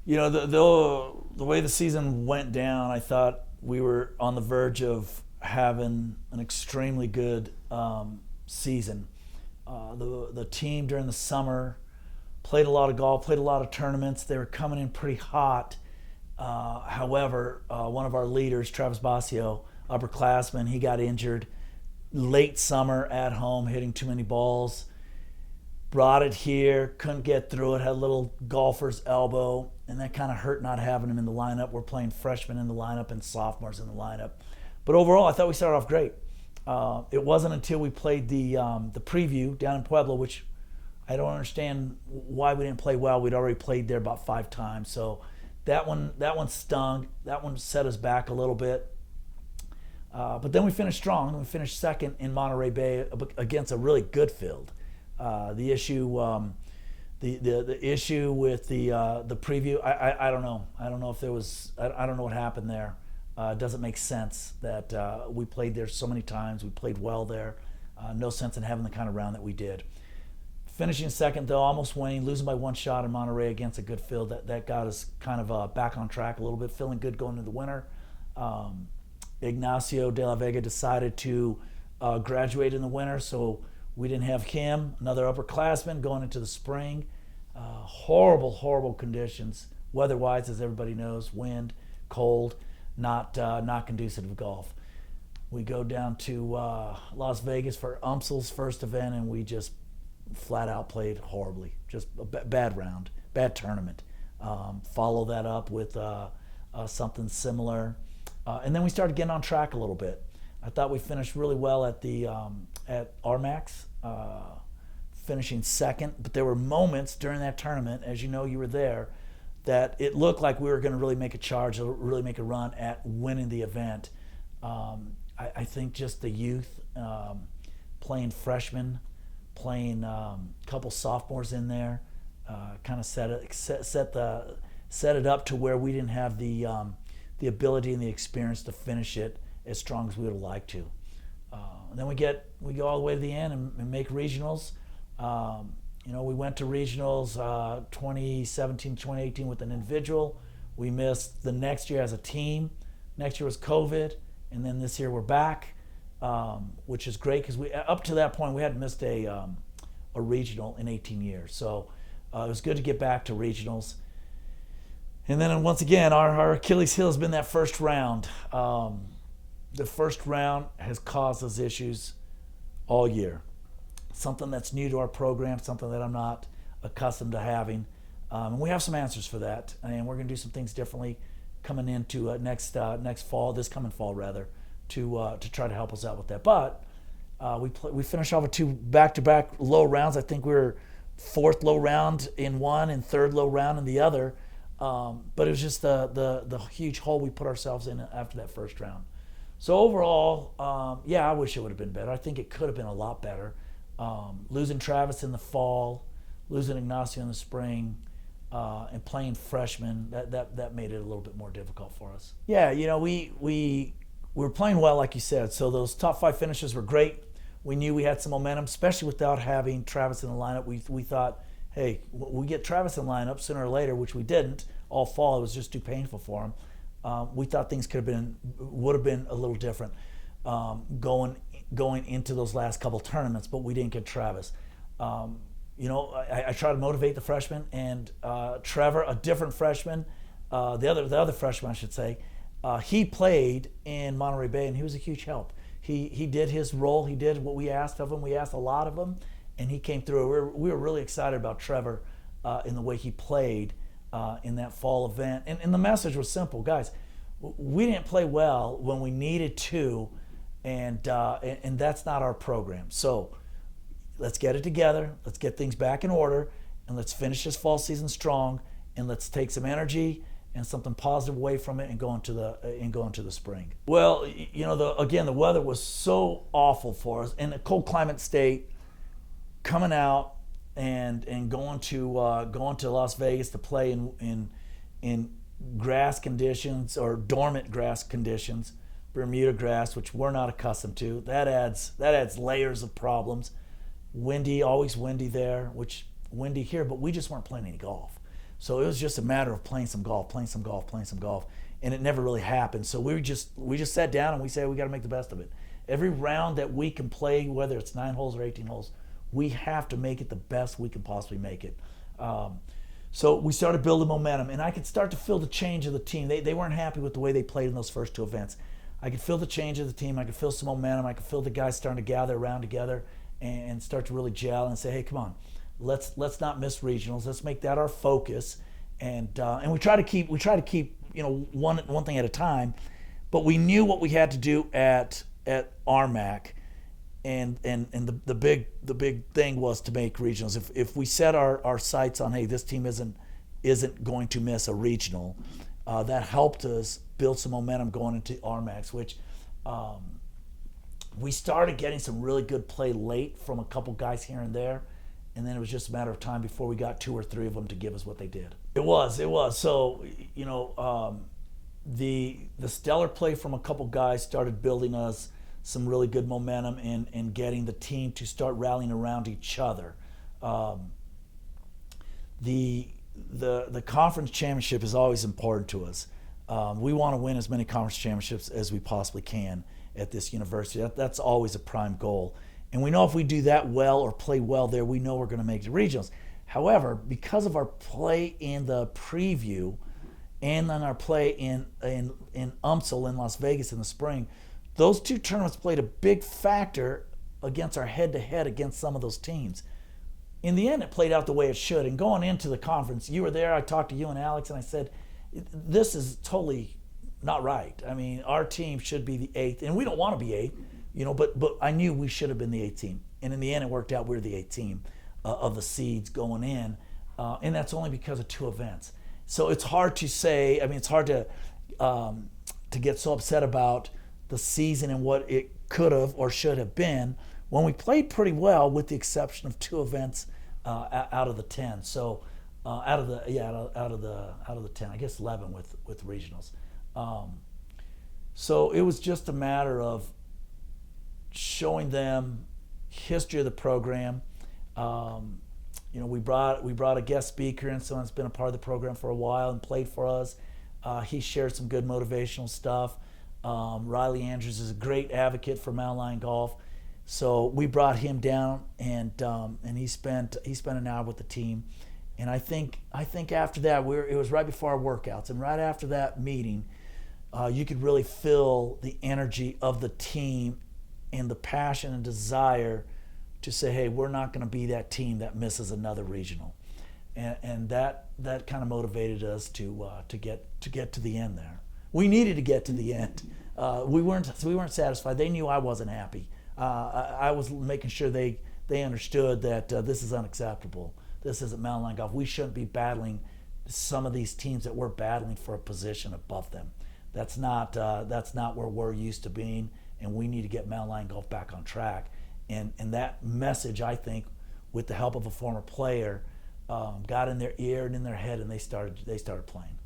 The way the season went down, I thought we were on the verge of having an extremely good season. The team during the summer played a lot of golf, played a lot of tournaments. They were coming in pretty hot. However, one of our leaders, Travis Basio, upperclassman, he got injured late summer at home, hitting too many balls. Brought it here, couldn't get through it, had a little golfer's elbow, and that kind of hurt not having him in the lineup. We're playing freshmen in the lineup and sophomores in the lineup. But overall, I thought we started off great. It wasn't until we played the preview down in Pueblo, which I don't understand why we didn't play well. We'd already played there about 5 times. So that one stung. That one set us back a little bit. But then we finished strong. We finished second in Monterey Bay against a really good field. The issue with the preview, I don't know. I don't know if there was. I don't know what happened there. It doesn't make sense that we played there so many times. We played well there. No sense in having the kind of round that we did. Finishing second though, almost winning, losing by 1 shot in Monterey against a good field. That got us kind of back on track a little bit, feeling good going into the winter. Ignacio de la Vega decided to graduate in the winter, so we didn't have him, another upperclassman, going into the spring. Horrible conditions, weather-wise, as everybody knows. Wind, cold, not conducive to golf. We go down to Las Vegas for Umsel's first event, and we just flat out played horribly. Just a bad round, bad tournament. Follow that up with something similar. And then we started getting on track a little bit. I thought we finished really well at RMAX, finishing second. But there were moments during that tournament, as you know, you were there, that it looked like we were going to really make a charge, really make a run at winning the event. I think just the youth, playing freshmen, playing a couple sophomores in there, kind of set it up to where we didn't have the ability and the experience to finish it as strong as we would have liked to. And then we go all the way to the end and make regionals. We went to regionals 2017, 2018 with an individual. We missed the next year as a team. Next year was COVID, and then this year we're back, which is great because we up to that point we hadn't missed a regional in 18 years. So it was good to get back to regionals. And then once again, our Achilles heel has been that first round. The first round has caused us issues all year. Something that's new to our program, something that I'm not accustomed to having. And we have some answers for that, and we're going to do some things differently coming into next fall, this coming fall rather, to try to help us out with that. But we finished off with 2 back-to-back low rounds. I think we were 4th low round in one and 3rd low round in the other. But it was just the huge hole we put ourselves in after that first round. So overall, I wish it would have been better. I think it could have been a lot better. Losing Travis in the fall, losing Ignacio in the spring, and playing freshmen, that made it a little bit more difficult for us. Yeah, we were playing well, like you said. So those top 5 finishes were great. We knew we had some momentum, especially without having Travis in the lineup. We thought, hey, we get Travis in the lineup sooner or later, which we didn't all fall. It was just too painful for him. We thought things would have been a little different going into those last couple tournaments, but we didn't get Travis. I try to motivate the freshmen, and Trevor, a different freshman, the other freshman, I should say, he played in Monterey Bay, and he was a huge help. He did his role. He did what we asked of him. We asked a lot of him, and he came through. We were really excited about Trevor in the way he played in that fall event. And the message was simple, guys. We didn't play well when we needed to, and that's not our program. So let's get it together. Let's get things back in order, and let's finish this fall season strong. And let's take some energy and something positive away from it and go into the spring. Well, the weather was so awful for us in a cold climate state. Coming out and going to Las Vegas to play in grass conditions or dormant grass conditions, Bermuda grass, which we're not accustomed to. That adds layers of problems. Windy, always windy there, which windy here, but we just weren't playing any golf. So it was just a matter of playing some golf, and it never really happened. So we just sat down and we said we got to make the best of it. Every round that we can play, whether it's 9 holes or 18 holes, we have to make it the best we can possibly make it. So we started building momentum, and I could start to feel the change of the team. They weren't happy with the way they played in those first 2 events. I could feel the change of the team. I could feel some momentum. I could feel the guys starting to gather around together and start to really gel and say, hey, come on, let's not miss regionals. Let's make that our focus. And we try to keep one thing at a time. But we knew what we had to do at RMAC, and the big thing was to make regionals. If we set our sights on, hey, this team isn't going to miss a regional, that helped us build some momentum going into RMACs, which we started getting some really good play late from a couple guys here and there, and then it was just a matter of time before we got 2 or 3 of them to give us what they did. It was. So, the stellar play from a couple guys started building us some really good momentum and getting the team to start rallying around each other. The conference championship is always important to us. We want to win as many conference championships as we possibly can at this university. That's always a prime goal. And we know if we do that well or play well there, we know we're going to make the regionals. However, because of our play in the preview and then our play in UMSL in Las Vegas in the spring, those 2 tournaments played a big factor against our head-to-head against some of those teams. In the end, it played out the way it should. And going into the conference, you were there, I talked to you and Alex, and I said, this is totally not right. I mean, our team should be the 8th, and we don't want to be 8th, but I knew we should have been the 8th team. And in the end, it worked out we were the 8th team of the seeds going in, and that's only because of 2 events. So it's hard to say, it's hard to get so upset about the season and what it could have or should have been when we played pretty well, with the exception of 2 events out of the 10. So out of the 10, I guess 11 with regionals. So it was just a matter of showing them history of the program. We brought a guest speaker in, someone that's been a part of the program for a while and played for us. He shared some good motivational stuff. Riley Andrews is a great advocate for Mountain Lion Golf, so we brought him down, and he spent an hour with the team. And I think after that, it was right before our workouts, and right after that meeting, you could really feel the energy of the team and the passion and desire to say, hey, we're not going to be that team that misses another regional, and that kind of motivated us to get to the end there. We needed to get to the end. We weren't satisfied. They knew I wasn't happy. I was making sure they understood that this is unacceptable. This isn't Mountain Lion Golf. We shouldn't be battling some of these teams that we're battling for a position above them. That's not where we're used to being, and we need to get Mountain Lion Golf back on track. And that message, I think, with the help of a former player, got in their ear and in their head, and they started playing.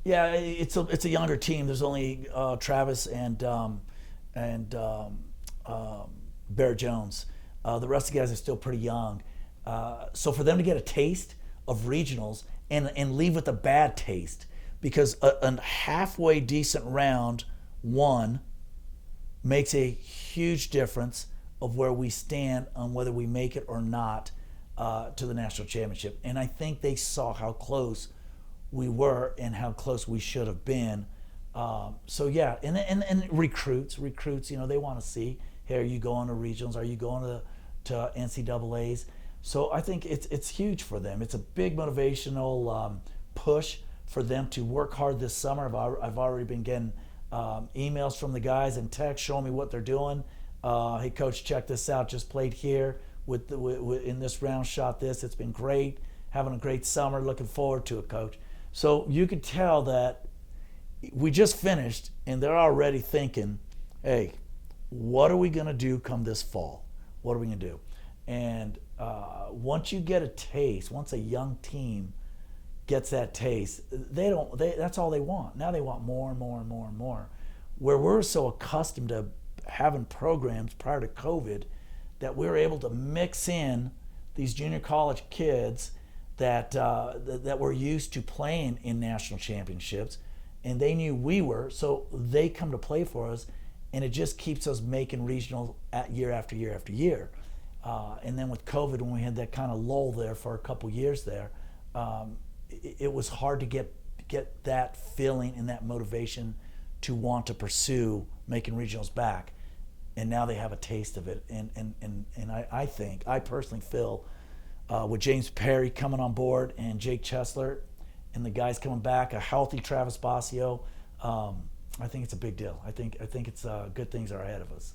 Yeah, it's a younger team. There's only Travis and Bear Jones. The rest of the guys are still pretty young. So for them to get a taste of regionals and leave with a bad taste, because a halfway decent round one makes a huge difference of where we stand on whether we make it or not to the national championship. And I think they saw how close we were and how close we should have been. So yeah, and recruits, they want to see, hey, are you going to regionals? Are you going to NCAAs? So I think it's huge for them. It's a big motivational push for them to work hard this summer. I've already been getting emails from the guys and texts showing me what they're doing. Hey, coach, check this out. Just played here in this round, shot this. It's been great. Having a great summer. Looking forward to it, coach. So you could tell that we just finished, and they're already thinking, hey, what are we going to do come this fall? What are we going to do? And once you get a taste, once a young team gets that taste, that's all they want. Now they want more and more and more and more. Where we're so accustomed to having programs prior to COVID that we were able to mix in these junior college kids that were used to playing in national championships, and they knew we were, so they come to play for us, and it just keeps us making regional year after year after year. And then with COVID, when we had that kind of lull there for a couple years there, it was hard to get that feeling and that motivation to want to pursue making regionals back. And now they have a taste of it. And I personally feel with James Perry coming on board and Jake Chesler and the guys coming back, a healthy Travis Basio, I think it's a big deal. I think it's good things are ahead of us.